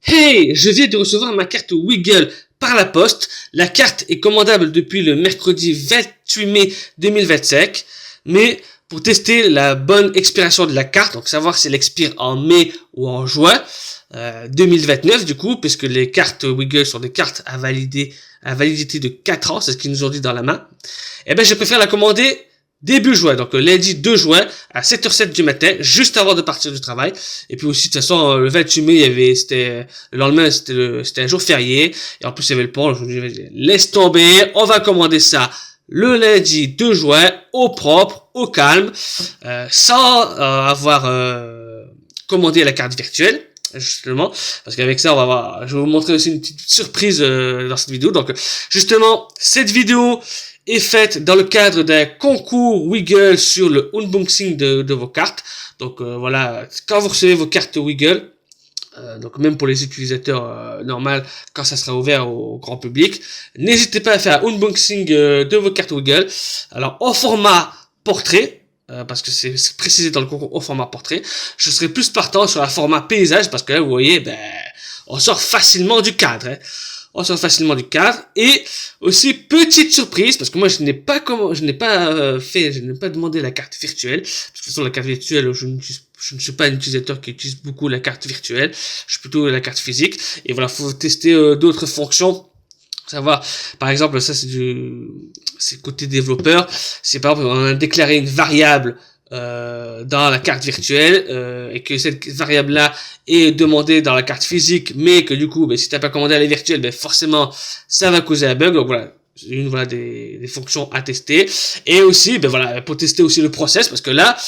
Hey, je viens de recevoir ma carte Wiggle par la poste. La carte est commandable depuis le mercredi 28 mai 2025. Mais pour tester la bonne expiration de la carte, donc savoir si elle expire en mai ou en juin 2029 du coup, puisque les cartes Wiggle sont des cartes à validité de 4 ans, c'est ce qu'ils nous ont dit dans la main, eh ben je préfère la commander début juin, donc lundi 2 juin à 7h07 du matin, juste avant de partir du travail. Et puis aussi, de toute façon, le 28 mai, c'était le lendemain, c'était un jour férié, et en plus il y avait le pont. Je me dis, laisse tomber, on va commander ça le lundi 2 juin, au propre, au calme, sans avoir commandé la carte virtuelle. Justement, parce qu'avec ça, je vais vous montrer aussi une petite surprise dans cette vidéo. Donc, justement, cette vidéo est faite dans le cadre d'un concours Wiggle sur le unboxing de vos cartes. Donc voilà, quand vous recevez vos cartes Wiggle, donc même pour les utilisateurs normaux, quand ça sera ouvert au grand public, n'hésitez pas à faire un unboxing de vos cartes Wiggle. Alors en format portrait, parce que c'est précisé dans le concours au format portrait. Je serai plus partant sur un format paysage, parce que là vous voyez, on sort facilement du cadre. On sort facilement du cadre. Et aussi petite surprise, parce que moi je n'ai pas demandé la carte virtuelle. De toute façon la carte virtuelle, je ne suis pas un utilisateur qui utilise beaucoup la carte virtuelle. Je suis plutôt la carte physique. Et voilà, faut tester d'autres fonctions. Savoir, par exemple, ça c'est côté développeur. C'est par exemple, on a déclaré une variable dans la carte virtuelle et que cette variable là est demandée dans la carte physique, mais que du coup, si t'as pas commandé à la virtuelle, forcément ça va causer un bug. Donc voilà, des fonctions à tester. Et aussi pour tester aussi le process, parce que là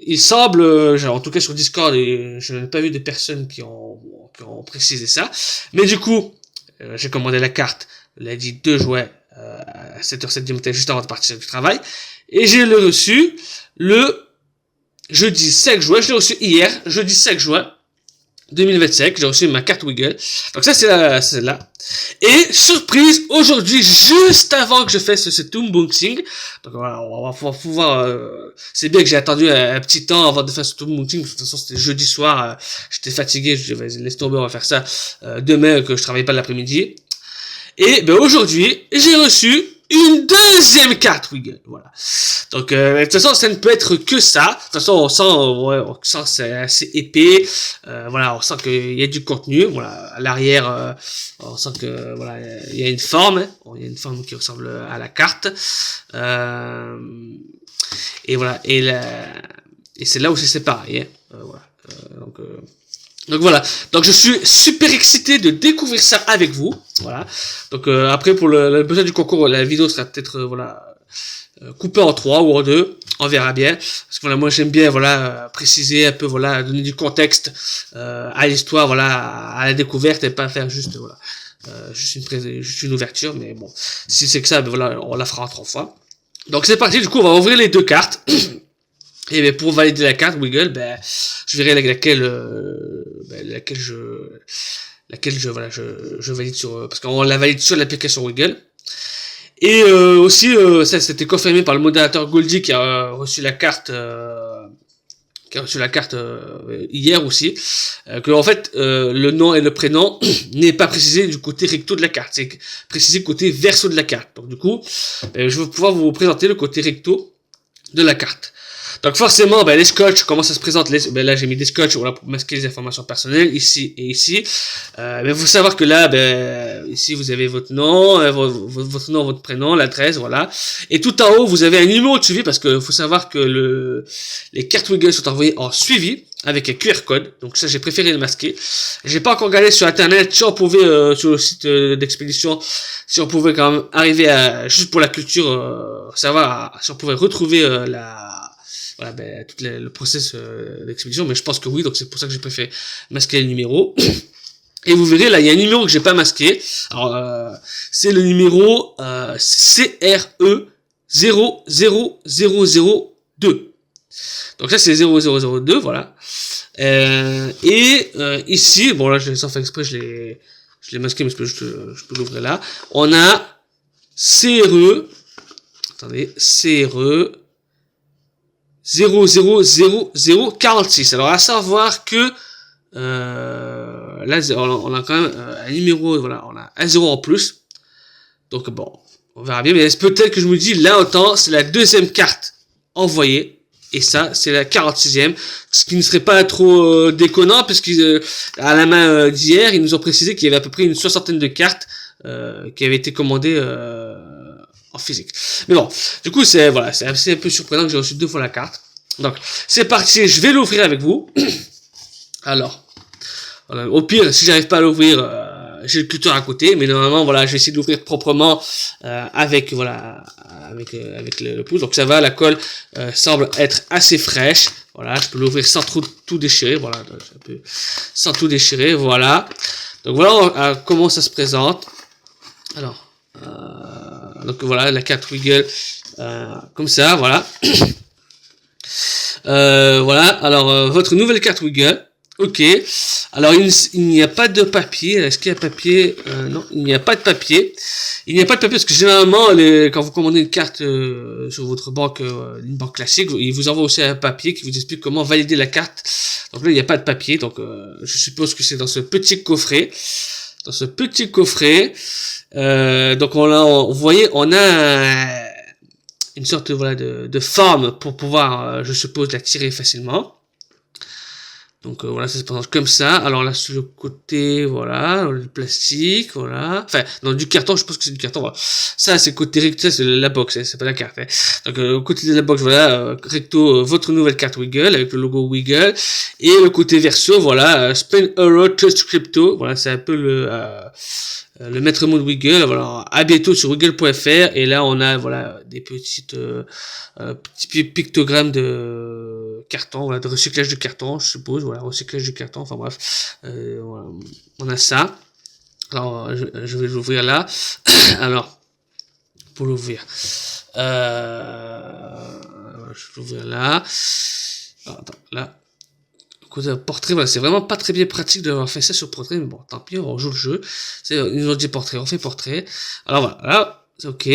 il semble, en tout cas sur Discord, et je n'ai pas vu de personnes qui ont précisé ça, mais du coup j'ai commandé la carte lundi 2 juin à 7h07 du matin, juste avant de partir du travail. Et j'ai le reçu le jeudi 5 juin. Je l'ai reçu hier, jeudi 5 juin 2025. J'ai reçu ma carte Wiggle. Donc ça, c'est celle-là. Et surprise, aujourd'hui, juste avant que je fasse cet unboxing. Donc voilà, on va pouvoir... c'est bien que j'ai attendu un petit temps avant de faire cet unboxing. De toute façon, c'était jeudi soir. J'étais fatigué. Je dis, laisse tomber, on va faire ça demain, que je travaille pas l'après-midi. Et aujourd'hui, j'ai reçu une deuxième carte Wiggle. Voilà. Donc de toute façon, ça ne peut être que ça. De toute façon, on sent c'est assez épais. Voilà, on sent qu'il y a du contenu. Voilà, à l'arrière, on sent que voilà, il y a une forme. Il y a une forme qui ressemble à la carte. Et voilà, et c'est là où c'est séparé. Voilà. Donc voilà, donc je suis super excité de découvrir ça avec vous. Voilà. Donc après pour le besoin du concours, la vidéo sera peut-être coupée en 3 ou en 2, on verra bien. Parce que voilà, moi j'aime bien préciser un peu, donner du contexte à l'histoire, à la découverte, et pas faire juste juste une ouverture. Mais bon, si c'est que ça, on la fera en 3 fois. Donc c'est parti, du coup on va ouvrir les deux cartes. Et pour valider la carte Wiggle, je verrai laquelle je valide sur, parce qu'on la valide sur l'application Wiggle. Et aussi ça c'était confirmé par le modérateur Goldie qui a reçu la carte hier aussi, que en fait le nom et le prénom n'est pas précisé du côté recto de la carte, c'est précisé côté verso de la carte. Donc du coup, je vais pouvoir vous présenter le côté recto de la carte. Donc forcément, les scotch, comment ça se présente? Là, j'ai mis des scotch pour masquer les informations personnelles, ici et ici. Mais faut savoir que là, ici, vous avez votre nom, votre prénom, l'adresse, voilà. Et tout en haut, vous avez un numéro de suivi, parce que faut savoir que les cartes Wiggle sont envoyées en suivi, avec un QR code. Donc ça, j'ai préféré le masquer. J'ai pas encore regardé sur internet si on pouvait, sur le site d'expédition, si on pouvait quand même arriver à, juste pour la culture, savoir si on pouvait retrouver tout le process d'expédition, mais je pense que oui, donc c'est pour ça que j'ai préféré masquer le numéro. Et vous verrez, là, il y a un numéro que j'ai pas masqué. Alors, c'est le numéro CRE 00002. Donc ça, c'est 0002, voilà. Ici, bon là, sans faire exprès, je l'ai masqué, mais je peux l'ouvrir là. On a CRE 00046. Alors à savoir que là, on a quand même un numéro, voilà, on a un 0 en plus. Donc bon, on verra bien. Mais peut-être que je me dis, là, autant, c'est la deuxième carte envoyée. Et ça, c'est la 46e. Ce qui ne serait pas trop déconnant, puisqu'à la main d'hier, ils nous ont précisé qu'il y avait à peu près une 60aine de cartes qui avaient été commandées en physique. Mais bon, du coup, c'est voilà, c'est assez un peu surprenant que j'ai reçu 2 fois la carte. Donc, c'est parti, je vais l'ouvrir avec vous. Alors, voilà, au pire, si j'arrive pas à l'ouvrir, j'ai le cutter à côté, mais normalement, voilà, je vais essayer de l'ouvrir proprement avec le pouce. Donc ça va, la colle semble être assez fraîche. Voilà, je peux l'ouvrir sans trop tout déchirer. Voilà, sans tout déchirer. Voilà. Donc voilà comment ça se présente. Alors, donc voilà, la carte Wiggle comme ça, voilà. Voilà. Alors votre nouvelle carte Wiggle. Ok. Alors il n'y a pas de papier. Est-ce qu'il y a papier? Non, il n'y a pas de papier. Il n'y a pas de papier parce que généralement, quand vous commandez une carte sur votre banque, une banque classique, il vous envoie aussi un papier qui vous explique comment valider la carte. Donc là, il n'y a pas de papier. Donc je suppose que c'est dans ce petit coffret. Dans ce petit coffret. Donc vous voyez, on a une sorte voilà de forme pour pouvoir, je suppose, la tirer facilement. Donc voilà, ça se présente comme ça. Alors là, sur le côté, voilà, le plastique, voilà. Enfin, non, du carton, je pense que c'est du carton, voilà. Ça, c'est côté recto, c'est la box, c'est pas la carte. Hein. Donc au côté de la box, voilà, recto, votre nouvelle carte Wiggle, avec le logo Wiggle. Et le côté verso, voilà, Spend Euro Trust Crypto. Voilà, c'est un peu le maître mot de Wiggle. Voilà, à bientôt sur wiggle.fr. Et là, on a, voilà, des petits pictogrammes de carton, voilà, de recyclage de carton, je suppose, voilà, recyclage de carton, enfin bref, voilà, on a ça. Alors, je vais l'ouvrir là. Alors, pour l'ouvrir, je vais l'ouvrir là. Alors, attends, là. Côté portrait, voilà, c'est vraiment pas très bien pratique d'avoir fait ça sur portrait, mais bon, tant pis, on joue le jeu. Ils nous ont dit portrait, on fait portrait. Alors voilà, là, c'est ok.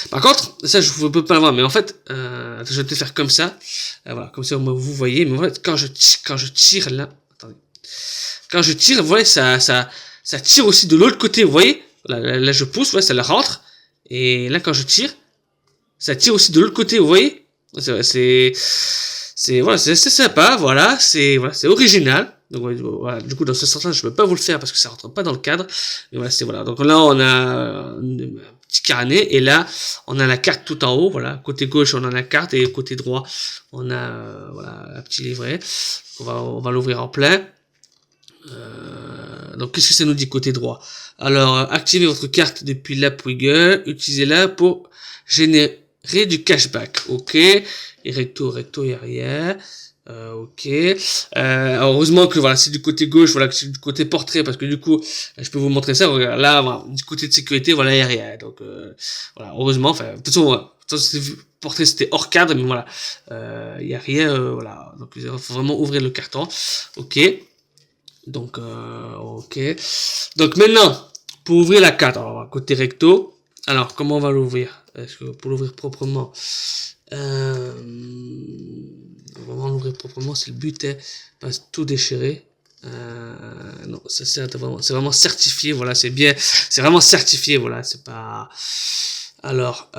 Par contre, ça je ne peux pas le voir, mais en fait, je vais te faire comme ça. Voilà, comme ça vous voyez. Mais en fait, quand je tire là, attendez. Quand je tire, vous voyez, ça tire aussi de l'autre côté, vous voyez. Là, je pousse, ouais, ça le rentre. Et là, quand je tire, ça tire aussi de l'autre côté, vous voyez. C'est voilà, c'est sympa, voilà, c'est original. Donc voilà, du coup dans ce sens-là, je peux pas vous le faire parce que ça rentre pas dans le cadre. Mais voilà, c'est voilà. Donc là on a un petit carnet et là on a la carte tout en haut, voilà. Côté gauche, on a la carte et côté droit, on a voilà, un petit livret. On va l'ouvrir en plein. Donc qu'est-ce que ça nous dit côté droit? Alors activez votre carte depuis l'app Wiggle, utilisez-la pour générer du cashback. OK. Et recto, il n'y a rien. Ok. Heureusement que voilà, c'est du côté gauche, voilà, que c'est du côté portrait, parce que du coup, je peux vous montrer ça. Regarde, là, voilà, du côté de sécurité, voilà, il n'y a rien. Donc, voilà, heureusement, enfin, de toute façon, voilà, portrait, c'était hors cadre, mais voilà, il n'y a rien, voilà. Donc, il faut vraiment ouvrir le carton. Ok. Donc, ok. Donc, maintenant, pour ouvrir la carte, alors, côté recto, alors, comment on va l'ouvrir? Est-ce que pour l'ouvrir proprement, vraiment l'ouvrir proprement, c'est le but, hein, pas tout déchirer. Non, ça c'est vraiment certifié, voilà, c'est bien, c'est vraiment certifié, voilà, c'est pas. Alors,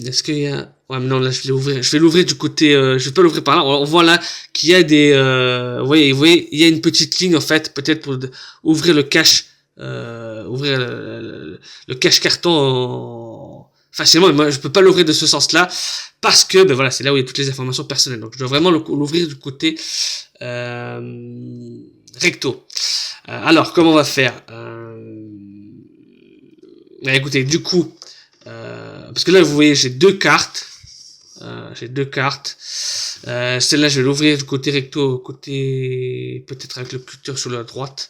est-ce qu'il y a, ouais, mais non, là je vais l'ouvrir du côté, je vais pas l'ouvrir par là. On voit là qu'il y a des, vous voyez, il y a une petite ligne en fait, peut-être pour ouvrir le cache. Ouvrir le cache carton facilement, mais moi je peux pas l'ouvrir de ce sens là parce que ben voilà, c'est là où il y a toutes les informations personnelles, donc je dois vraiment l'ouvrir du côté recto. Alors comment on va faire? Écoutez, du coup parce que là vous voyez j'ai deux cartes, celle-là je vais l'ouvrir du côté recto, côté peut-être avec le cutter sur la droite.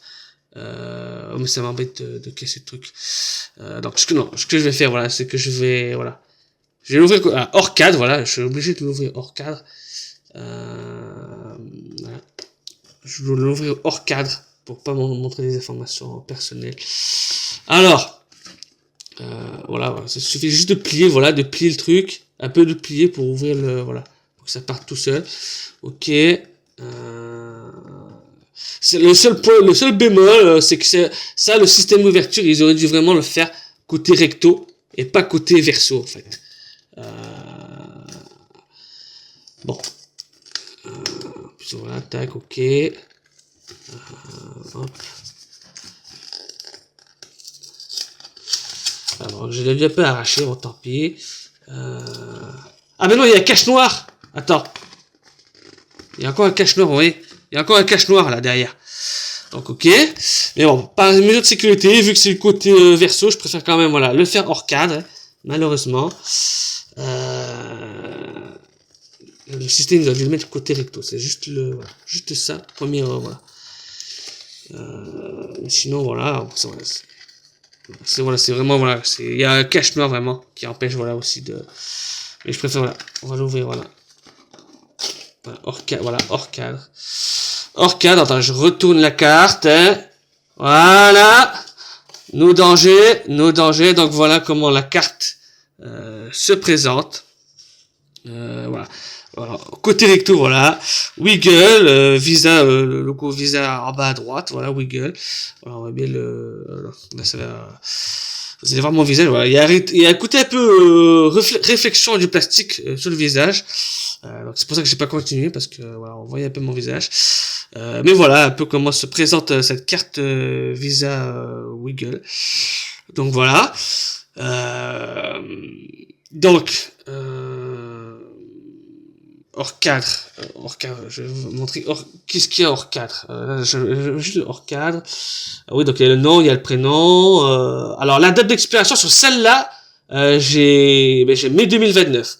Mais ça m'embête de casser le truc. Donc ce que je vais faire, voilà, c'est que je vais l'ouvrir hors cadre, voilà, je suis obligé de l'ouvrir hors cadre. Voilà. Je vais l'ouvrir hors cadre pour pas montrer des informations personnelles. Alors, voilà, ça suffit juste de plier, voilà, de plier le truc, un peu de plier pour ouvrir voilà, pour ça part tout seul. Ok. C'est le seul point, le seul bémol, c'est que ça, le système d'ouverture, ils auraient dû vraiment le faire côté recto et pas côté verso, en fait. Bon. Voilà, tac, ok. Hop. Alors, j'ai déjà un peu arraché, bon, tant pis. Ah, mais non, il y a un cache noir. Attends. Il y a encore un cache noir, vous voyez. Il y a encore un cache noir, là, derrière. Donc, ok. Mais bon, par mesure de sécurité, vu que c'est le côté verso, je préfère quand même, voilà, le faire hors cadre, malheureusement. Le système, il a dû le mettre côté recto. C'est juste voilà, juste ça, premier, voilà. Sinon, voilà, c'est vraiment, voilà, il y a un cache noir, vraiment, qui empêche, voilà, aussi de... Mais je préfère, voilà, on va l'ouvrir, voilà. Voilà, hors cadre. Hors cadre, attends, je retourne la carte, hein. Voilà. Nos dangers, donc voilà comment la carte se présente. Voilà. Voilà. Côté recto, voilà. Wiggle, Visa, le logo Visa en bas à droite, voilà, Wiggle. Voilà, on va bien là, ça va... Vous allez voir mon visage, voilà. Il y a un côté un peu réflexion du plastique sur le visage. Donc c'est pour ça que j'ai pas continué, parce que voilà, on voyait un peu mon visage. Mais voilà, un peu comment se présente cette carte Visa Wiggle. Donc voilà. Donc hors cadre, je vais vous montrer qu'est-ce qu'il y a hors cadre. Juste hors cadre. Ah oui, donc il y a le nom, il y a le prénom. Alors la date d'expiration sur celle-là, j'ai mai 2029.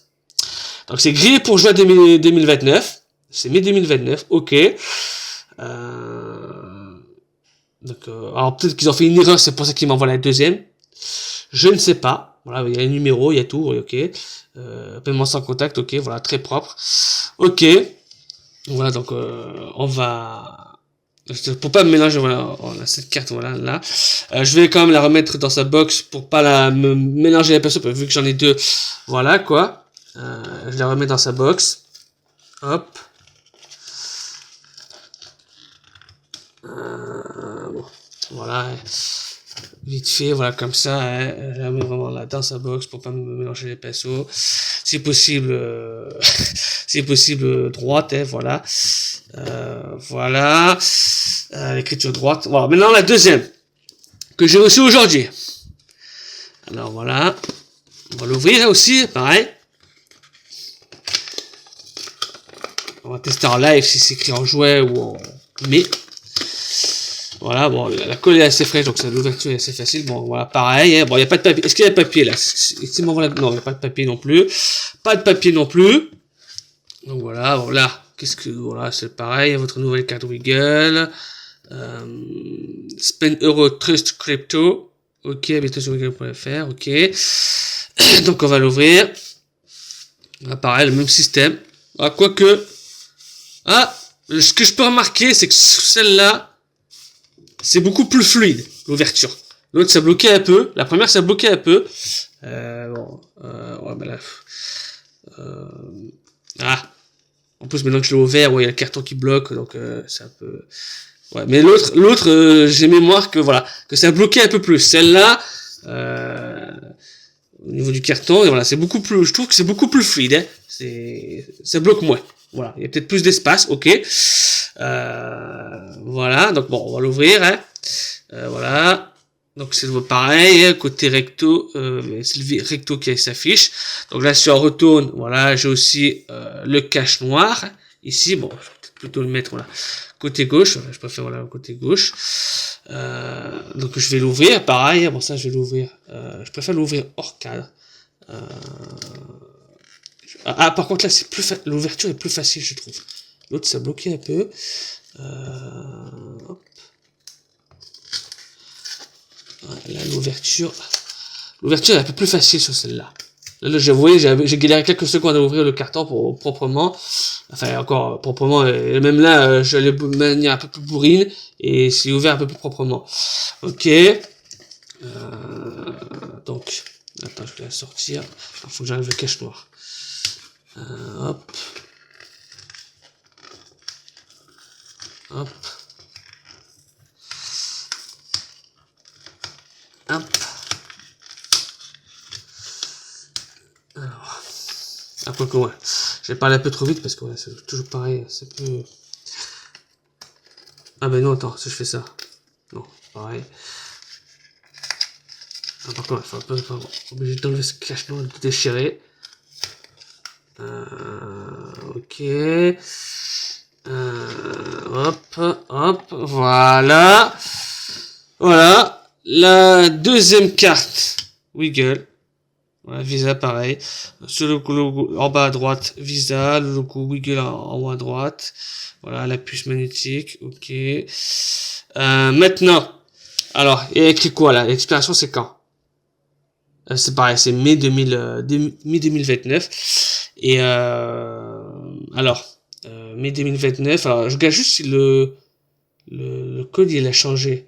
Donc c'est grillé pour juin 2029. C'est mai 2029, ok. Alors peut-être qu'ils ont fait une erreur, c'est pour ça qu'ils m'envoient la deuxième. Je ne sais pas. Voilà, il y a les numéros, il y a tout, ok. Paiement sans contact, ok, voilà, très propre. Ok. Voilà, donc on va... Pour pas me mélanger, voilà, on a cette carte, voilà, là. Je vais quand même la remettre dans sa box pour pas me mélanger les persos, vu que j'en ai deux. Voilà, quoi. Je la remets dans sa box. Hop. Bon, voilà. Vite fait, voilà, comme ça, hein, je la mets vraiment là dans sa box pour pas me mélanger les pinceaux. Si possible, si possible droite, hein, voilà. Voilà. L'écriture droite. Voilà. Maintenant, la deuxième que j'ai reçue aujourd'hui. Alors, voilà. On va l'ouvrir aussi, pareil. On va tester en live si c'est écrit en jouet ou en mai. Voilà, bon, la colle est assez fraîche, donc l'ouverture est assez facile. Bon, voilà, pareil. Hein. Bon, il n'y a pas de papier. Est-ce qu'il y a de papier là? Non, il n'y a pas de papier non plus. Pas de papier non plus. Donc voilà, bon, là, voilà, c'est pareil. Votre nouvelle carte Wiggle. Spend Euro Trust Crypto. Ok, habitation.wiggle.fr. Ok. Donc on va l'ouvrir. Là, pareil, le même système. Ah, quoique. Ah, ce que je peux remarquer, c'est que celle-là, c'est beaucoup plus fluide, l'ouverture. L'autre, ça bloquait un peu. La première, ça bloquait un peu. Ouais, ben là. Ah. En plus, maintenant que je l'ai ouvert, ouais, il y a le carton qui bloque, donc c'est un peu... Ouais, mais l'autre, j'ai mémoire que voilà, que ça bloquait un peu plus. Celle-là, au niveau du carton, et voilà, c'est beaucoup plus... Je trouve que c'est beaucoup plus fluide, hein. Ça bloque moins. Voilà, il y a peut-être plus d'espace, ok. Voilà, donc bon, on va l'ouvrir, hein. Voilà, donc c'est pareil, hein, côté recto, c'est le recto qui s'affiche. Donc là, si on retourne, voilà, j'ai aussi le cache noir. Ici, bon, je vais peut-être plutôt le mettre, voilà, côté gauche. Je préfère, voilà, côté gauche. Donc je vais l'ouvrir, pareil, bon ça, je vais l'ouvrir. Je préfère l'ouvrir hors cadre. Par contre là, c'est l'ouverture est plus facile, je trouve. L'autre, ça bloquait un peu. Hop. Là, l'ouverture est un peu plus facile sur celle-là. Là, vous voyez, j'ai galéré quelques secondes à ouvrir le carton proprement. Enfin, encore proprement. Et même là, je l'ai de manière un peu plus bourrine. Et c'est ouvert un peu plus proprement. Ok. Donc, attends, je vais la sortir. Il faut que j'arrive le cache noir. Hop. Hop. Hop. Alors. Après que ouais. Je vais parler un peu trop vite parce que ouais, c'est toujours pareil. C'est peu. Ah ben non, attends, si je fais ça. Non, pareil. Ah, par contre, il faut pas obligé d'enlever ce cache-noix, de déchirer. Ok. Hop, hop, voilà. Voilà. La deuxième carte. Wiggle. Voilà, Visa pareil. Sur le logo en bas à droite, Visa. Le logo Wiggle en haut à droite. Voilà, la puce magnétique. Ok. Maintenant. Alors, il y a écrit quoi là? L'expiration c'est quand? C'est pareil, c'est mai 2029. Et alors, mai 2029. Alors, je regarde juste si le code il a changé.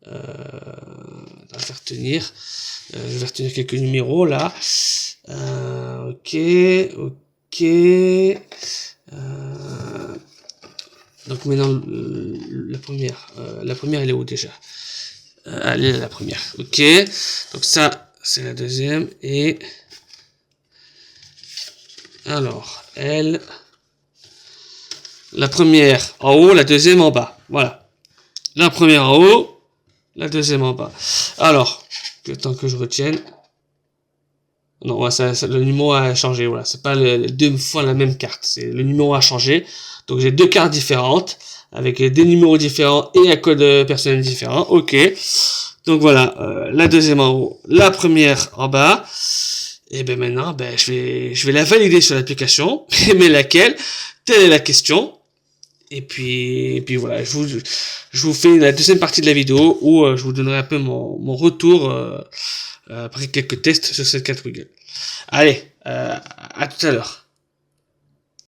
On va faire tenir. Je vais retenir quelques numéros là. Ok, ok. Donc maintenant la première elle est où déjà? Elle est la première. Ok. Donc ça c'est la deuxième et alors elle. La première en haut, la deuxième en bas. Voilà. La première en haut, la deuxième en bas. Alors, le temps que je retienne. Non, ouais, le numéro a changé. Voilà, c'est pas deux fois la même carte. C'est le numéro a changé. Donc j'ai deux cartes différentes avec des numéros différents et un code personnel différent. Ok. Donc voilà, la deuxième en haut, la première en bas. Et ben maintenant, ben je vais la valider sur l'application. Mais laquelle? Telle est la question. Et puis voilà, je vous fais la deuxième partie de la vidéo où je vous donnerai un peu mon retour après quelques tests sur cette carte Wiggle. Allez, à tout à l'heure.